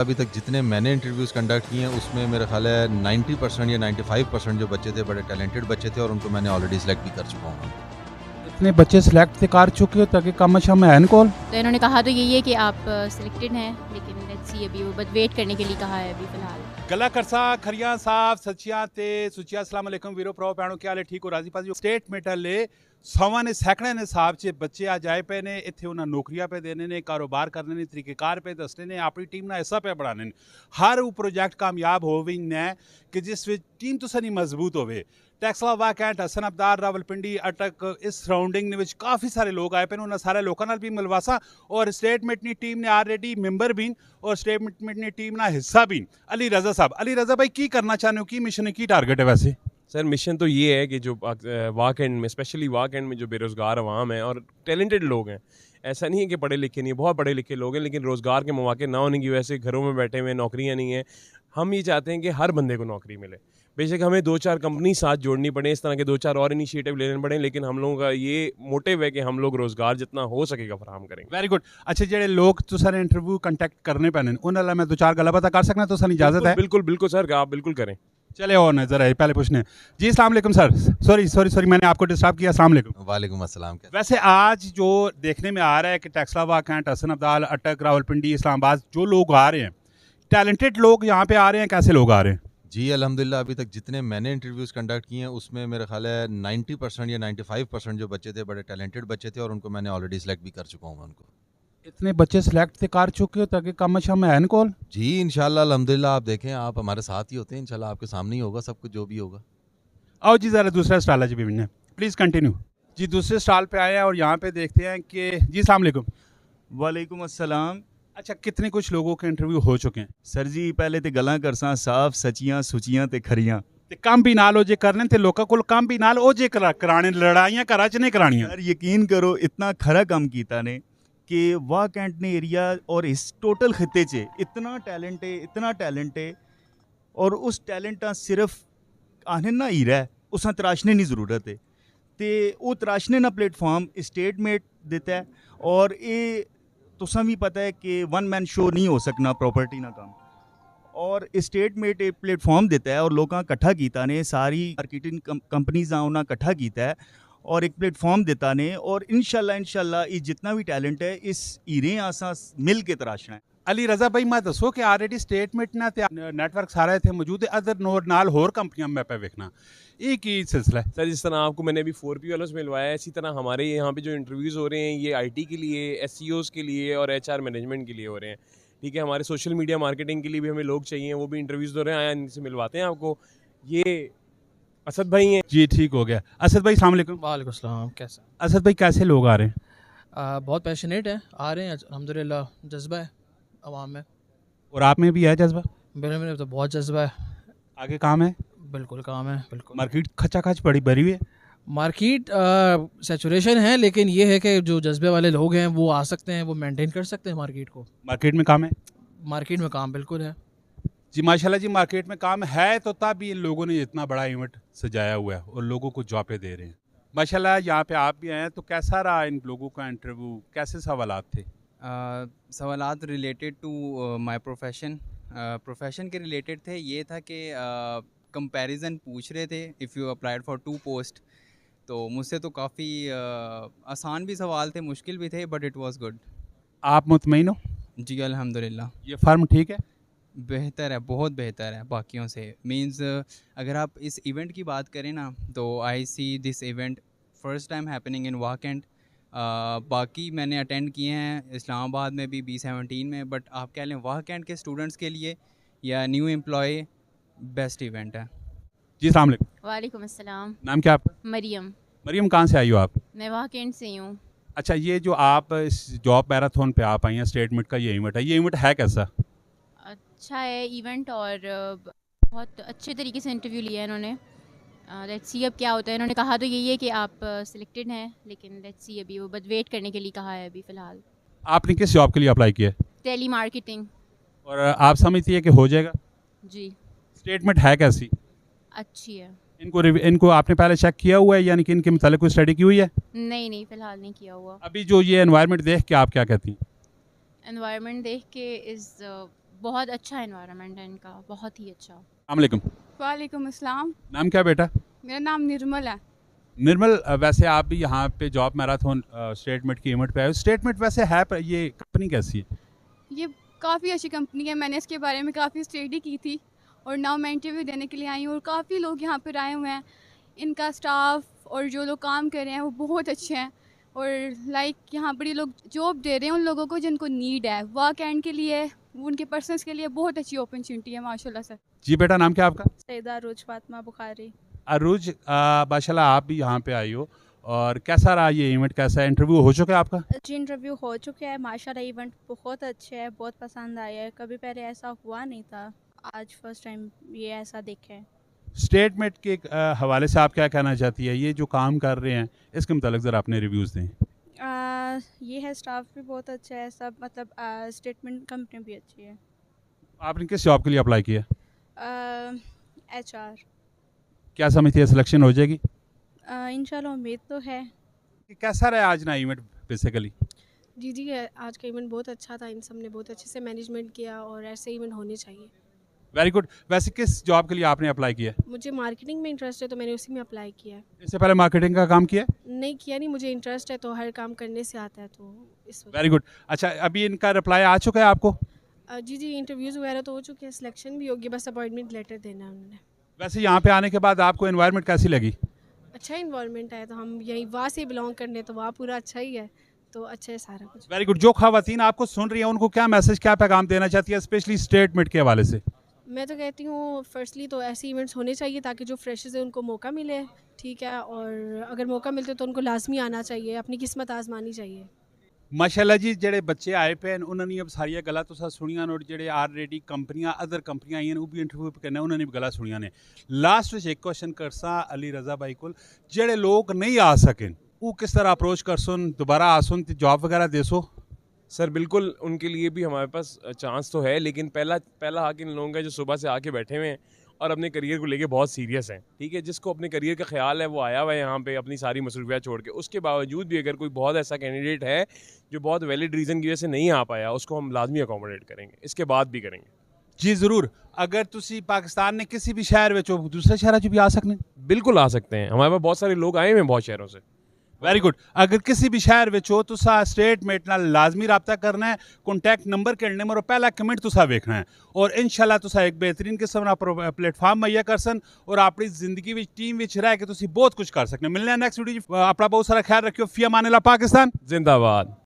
अभी तक जितने मैंने इंटरव्यूज़ कंडक्ट किए हैं उसमें मेरा ख्याल है 90% या 95% जो बच्चे थे बड़े टैलेंटेड बच्चे थे और उनको मैंने ऑलरेडी सिलेक्ट भी कर चुका हूँ। इतने बच्चे सिलेक्ट कर चुके हो ताकि कम शम है कॉल। तो इन्होंने कहा तो यही है कि आप सिलेक्टेड हैं, लेकिन लेट्स सी अभी वो बस वेट करने के लिए कहा है अभी फ़िलहाल। गला करसा खरियां साफ सचिया ते सुचिया अस्सलाम वालेकुम वीरो प्रो पैणो क्या हाल है ठीक हो राजी पाजी स्टेट मेटल ले सवा ने सैकड़े ने हिसाब से बच्चे आ जाए पे ने इतने उन्हें नौकरियां पे देने ने कारोबार करने ने तरीकेकार पे दसने ने अपनी टीम ना हिस्सा पे बढ़ाने ने हर वो प्रोजेक्ट कामयाब हो भी ने कि जिस टीम तो सनी मजबूत होवे टैक्सला वाकैंट हसन अब्दार रावलपिंडी अटक इस सराउंडिंग विच काफ़ी सारे लोग आए पे उन्होंने सारे लोगों नाल भी मिलवासा और स्टेटमेंट नी टीम ने ऑलरेडी मेंबर भी और स्टेटमेंट नी टीम ना हिस्सा भी। अली रजा साहब, अली रजा भाई की करना चाहते हो, की मिशन है, की टारगेट है वैसे? सर मिशन तो ये है कि जो वाक एंड में स्पेशली वाक एंड में जो बेरोज़गार अवाम है और टैलेंटेड लोग हैं, ऐसा नहीं है कि पढ़े लिखे नहीं, बहुत पढ़े लिखे लोग हैं लेकिन रोज़गार के मौके ना होने की वजह से घरों में बैठे हुए नौकरियां नहीं हैं। हम ये चाहते हैं कि हर बंदे को नौकरी मिले। बेशक हमें 2-4 कंपनी साथ जोड़नी पड़े, इस तरह के 2-4 और इनिशिएटिव लेने पड़े, लेकिन हम लोगों का ये मोटिव है कि हम लोग रोज़गार जितना हो सकेगा फराहम करेंगे। Very good. अच्छा जो लोग तो सर इंटरव्यू कंटेक्ट करने पैने उन्हें मैं 2-4 गला पता कर सकना तो सर इजाज़त है? बिल्कुल बिल्कुल सर, आप बिल्कुल करें। चले और नजर है पहले पूछने जी। अस्सलाम वालेकुम सर, सॉरी मैंने आपको डिस्टर्ब किया। अस्सलाम वालेकुम। वालेकुम अस्सलाम। वैसे आज जो देखने में आ रहा है कि टैक्सला वाकैंट हसन अब्दाल अटक रावलपिंडी इस्लामाबाद जो लोग आ रहे हैं, टैलेंटेड लोग यहाँ पे आ रहे हैं, कैसे लोग आ रहे हैं? जी अल्हम्दुलिल्लाह अभी तक जितने मैंने इंटरव्यूज़ कंडक्ट किए हैं उसमें मेरा ख्याल है 90% या 95% जो बच्चे थे बड़े टैलेंटेड बच्चे थे और उनको मैंने ऑलरेडी सिलेक्ट भी कर चुका हूँ उनको। इतने बच्चे सिलेक्ट कर चुके हो ताकि कम शम है कॉल? जी इंशाल्लाह अल्हम्दुलिल्लाह, आप देखें, आप हमारे साथ ही होते हैं, इंशाल्लाह आपके सामने ही होगा सब कुछ जो भी होगा। आओ जी ज़रा दूसरा स्टॉल है जी विभिन्न, प्लीज़ कंटिन्यू जी। दूसरे स्टॉल पे आए हैं और यहाँ पे देखते हैं कि जी अस्सलाम वालेकुम। वालेकुम अस्सलाम। अच्छा कितने कुछ लोगों के इंटरव्यू हो चुके हैं? सर जी पहले तो गल्लां करसां साफ सचियां सुचियां ते खरियां ते कम भी नाल हो जे करने ते लोकां कोल कम भी नाल हो जे कराने लड़ाइयां घरा च नहीं करानियां। यार यकीन करो इतना खरा काम कीता ने कि वाह कैंट ने एरिया और इस टोटल खिते च इतना टैलेंट है और उस टैलेंटा सिर्फ आने ना हीरा है उस तराशने की ज़रूरत है तो वो तराशने ना प्लेटफॉर्म स्टेटमेंट देता है और ये तुसा भी पता है कि वन मैन शो नहीं हो सकना प्रॉपर्टी ना काम, और स्टेटमेंट एक प्लेटफॉर्म देता है और लोगों कट्ठा कीता ने सारी मार्केटिंग कंपनीज उन्हें कट्ठा कीता है और एक प्लेटफॉर्म देता ने और इंशाल्लाह ये जितना भी टैलेंट है इस हीरे आसा मिल के तराशना है। अली रजा भाई मैं दसो कि ऑलरेडी स्टेटमेंट ना नेटवर्क सारे थे मौजूद है अदर नोड नाल होर कंपनियां में पे देखना एक ही सिलसिला है। सर जिस तरह आपको मैंने अभी 4P वालों से मिलवाया है, इसी तरह हमारे यहाँ पे जो इंटरव्यूज़ हो रहे हैं ये IT के लिए, SEOs के लिए और HR मैनेजमेंट के लिए हो रहे हैं। ठीक है, हमारे सोशल मीडिया मार्केटिंग के लिए भी हमें लोग चाहिए, वो भी इंटरव्यूज़ हो रहे हैं, आया इनसे मिलवाते हैं आपको। ये असद भाई हैं जी। ठीक हो गया। असद भाई अस्सलाम वालेकुम। वालेकुम सलाम। कैसा? असद भाई कैसे लोग आ रहे हैं? बहुत पैशनेट है, आ रहे हैं अल्हम्दुलिल्लाह, जज्बा है आवाम में। और आप में भी है जज्बा? मेरे में तो बहुत जज्बा है। आगे काम है? बिल्कुल काम है, बिल्कुल। मार्केट खचा खच बड़ी भरी हुई है? मार्केट सैचुरेशन है, लेकिन ये है कि जो जज्बे वाले लोग हैं वो आ सकते हैं, वो मेंटेन कर सकते हैं मार्केट को। मार्केट में काम है? मार्केट में काम बिल्कुल है जी माशाल्लाह जी। मार्केट में काम है तो तब इन लोगों ने इतना बड़ा इवेंट सजाया हुआ है और लोगों को जॉबें दे रहे हैं माशाल्लाह। यहाँ पे आप भी आए हैं तो कैसा रहा इन लोगों का इंटरव्यू, कैसे सवालात थे? सवालात रिलेटेड टू माय प्रोफेशन के रिलेटेड थे। ये था कि कंपैरिजन पूछ रहे थे if you applied for 2 post, तो मुझसे तो काफ़ी आसान भी सवाल थे, मुश्किल भी थे, बट इट वाज गुड। आप मुतमईन हो? जी अल्हम्दुलिल्लाह। ये फार्म ठीक है? बेहतर है, बहुत बेहतर है बाकियों से। मींस अगर आप इस इवेंट की बात करें ना तो I see this event first time happening in vacant. बाकी मैंने अटेंड किए हैं इस्लामाबाद में भी B17 में, बट आप कह लें वाकैंट के स्टूडेंट्स के लिए या न्यू एम्प्लॉय बेस्ट इवेंट है। जी अस्सलाम वालेकुम। वालेकुम अस्सलाम। नाम क्या आपका? मरियम। मरियम कहाँ से आई हो आप? मैं वाकैंट से हूँ। अच्छा ये जो आप इस जॉब मैराथन पे आप आई हैं स्टेटमेंट का ये इवेंट है, ये इवेंट है कैसा? अच्छा है इवेंट और बहुत अच्छे तरीके से इंटरव्यू लिया है इन्होंने। लेट्स सी अब क्या होता है। इन्होंने कहा तो यही है कि आप सिलेक्टेड हैं, लेकिन लेट्स सी अभी वो बस वेट करने के लिए कहा है अभी फ़िलहाल। आपने किस जॉब के लिए अप्लाई किया? Telemarketing. और आप समझती है कि हो जाएगा? जी स्टेटमेंट है कैसी? अच्छी है। इनको आपने पहले चेक किया हुआ है यानी कि इनके मुतालिक कोई स्टडी की हुई है? नहीं फ़िलहाल नहीं किया हुआ। अभी जो ये एनवायरनमेंट देख के आप क्या कहती हैं? एनवायरनमेंट देख के इज़ बहुत अच्छा एनवायरनमेंट है इनका, बहुत ही अच्छा। अस्सलाम वालेकुम अस्सलाम। नाम क्या बेटा? मेरा नाम निर्मल है। निर्मल, वैसे आप भी यहाँ पे जॉब मैराथन स्टेटमेंट की इवेंट पे आए हो। स्टेटमेंट वैसे है पर ये कंपनी कैसी है? ये काफ़ी अच्छी कंपनी है, मैंने इसके बारे में काफ़ी स्टडी की थी और नाउ मैं इंटरव्यू देने के लिए आई हूँ और काफ़ी लोग यहाँ पर आए हुए हैं। इनका स्टाफ और जो लोग काम कर रहे हैं वो बहुत अच्छे हैं और लाइक यहाँ पर ये लोग जॉब दे रहे हैं उन लोगों को जिनको नीड है। वर्क एंड के लिए, उनके पर्सनस के लिए बहुत अच्छी अपॉर्चुनिटी है माशाल्लाह सर। जी बेटा, नाम क्या आपका? सैदा रोज फातिमा बुखारी। अरूज, माशाल्लाह आप भी यहाँ पे आई हो और कैसा रहा ये इवेंट? कैसा है? इंटरव्यू हो चुका है आपका? जी इंटरव्यू हो चुका है माशाल्लाह। इवेंट बहुत अच्छे है, बहुत पसंद आया है, कभी पहले ऐसा हुआ नहीं था, आज फर्स्ट टाइम ये ऐसा देखे है। स्टेटमेंट के हवाले से आप क्या कहना चाहती है? ये जो काम कर रहे हैं इसके मुतालिक ज़रा अपने रिव्यूज़ दें। ये है स्टाफ भी बहुत अच्छा है, सब मतलब स्टेटमेंट कंपनी भी अच्छी है। आपने किस जॉब के लिए अप्लाई किया? HR। क्या समझती है सिलेक्शन हो जाएगी? इंशाल्लाह उम्मीद तो है। कैसा रहा आज ना इवेंट बेसिकली? जी आज का इवेंट बहुत अच्छा था, इन सब ने बहुत अच्छे से मैनेजमेंट किया और ऐसे इवेंट होने चाहिए। Very good. वैसे किस जॉब के लिए आपने अप्लाई किया? मुझे मार्केटिंग में इंटरेस्ट है तो मैंने उसी में अप्लाई किया है। इससे पहले मार्केटिंग का काम किया? नहीं किया, नहीं, मुझे इंटरेस्ट है तो हर काम करने से आता है तो इस वजह। Very good. अच्छा, अभी इनका रिप्लाई आ चुका है आपको? जी इंटरव्यूज़ वगैरह तो हो चुके हैं, सिलेक्शन भी होगी, बस अपॉइंटमेंट लेटर देना है उन्होंने। वैसे यहाँ पे आने के बाद आपको एनवायरनमेंट कैसी लगी? अच्छा इन्वॉल्वमेंट है, तो हम यही वहाँ से बिलोंग करने तो वहाँ पूरा अच्छा ही है, तो अच्छा है सारा कुछ। Very good. जो खवातीन आपको सुन रही हैं उनको क्या मैसेज, क्या पैगाम देना चाहती है स्पेशली स्टेटमेंट के हवाले से? मैं तो कहती हूँ फर्स्टली तो ऐसे इवेंट्स होने चाहिए ताकि जो फ्रेशर्स हैं उनको मौका मिले, ठीक है, और अगर मौका मिलते तो उनको लाजमी आना चाहिए, अपनी किस्मत आजमानी चाहिए। माशाल्लाह जी, जेडे बच्चे आए पे हैं उन्होंने अब सारिया गल्लां तुसां सुनियां और जेडे ऑलरेडी कंपनियां अदर कंपनियां आईयां वो भी इंटरव्यू करना उन्होंने भी गल्लां सुनियां ने। लास्ट विच एक क्वेश्चन करसा अली रजा भाई को, जेडे लोग नहीं आ सकें वो किस तरह अप्रोच करसन, दोबारा आसन जॉब वगैरह देसो? सर बिल्कुल, उनके लिए भी हमारे पास चांस तो है, लेकिन पहला हक इन लोगों का जो सुबह से आके बैठे हुए हैं और अपने करियर को लेके बहुत सीरियस हैं, ठीक है, जिसको अपने करियर का ख्याल है वो आया हुआ है यहाँ पे अपनी सारी मसरूफियात छोड़ के। उसके बावजूद भी अगर कोई बहुत ऐसा कैंडिडेट है जो बहुत वैलिड रीज़न की वजह से नहीं आ पाया, उसको हम लाजमी अकोमोडेट करेंगे, इसके बाद भी करेंगे। जी ज़रूर। अगर तुसी पाकिस्तान ने किसी भी शहर में दूसरे शहर भी आ सकते? बिल्कुल आ सकते हैं, हमारे पास बहुत सारे लोग आए हुए हैं बहुत शहरों से। Very good. अगर किसी भी शहर में हो तुसा स्टेटमेंट नाल लाजमी रब्ता करना है, कॉन्टैक्ट नंबर कहने और पहला कमेंट तुसा वेखना है और इंशाल्लाह तुसा एक बेहतरीन किस्म का प्लेटफॉर्म मुहैया करसन और अपनी जिंदगी में टीम में रह के तुसी बहुत कुछ कर सकते। मिलने नेक्स्ट वीडियो। अपना बहुत सारा ख्याल रखियो। फी अमान अल्लाह। पाकिस्तान जिंदाबाद।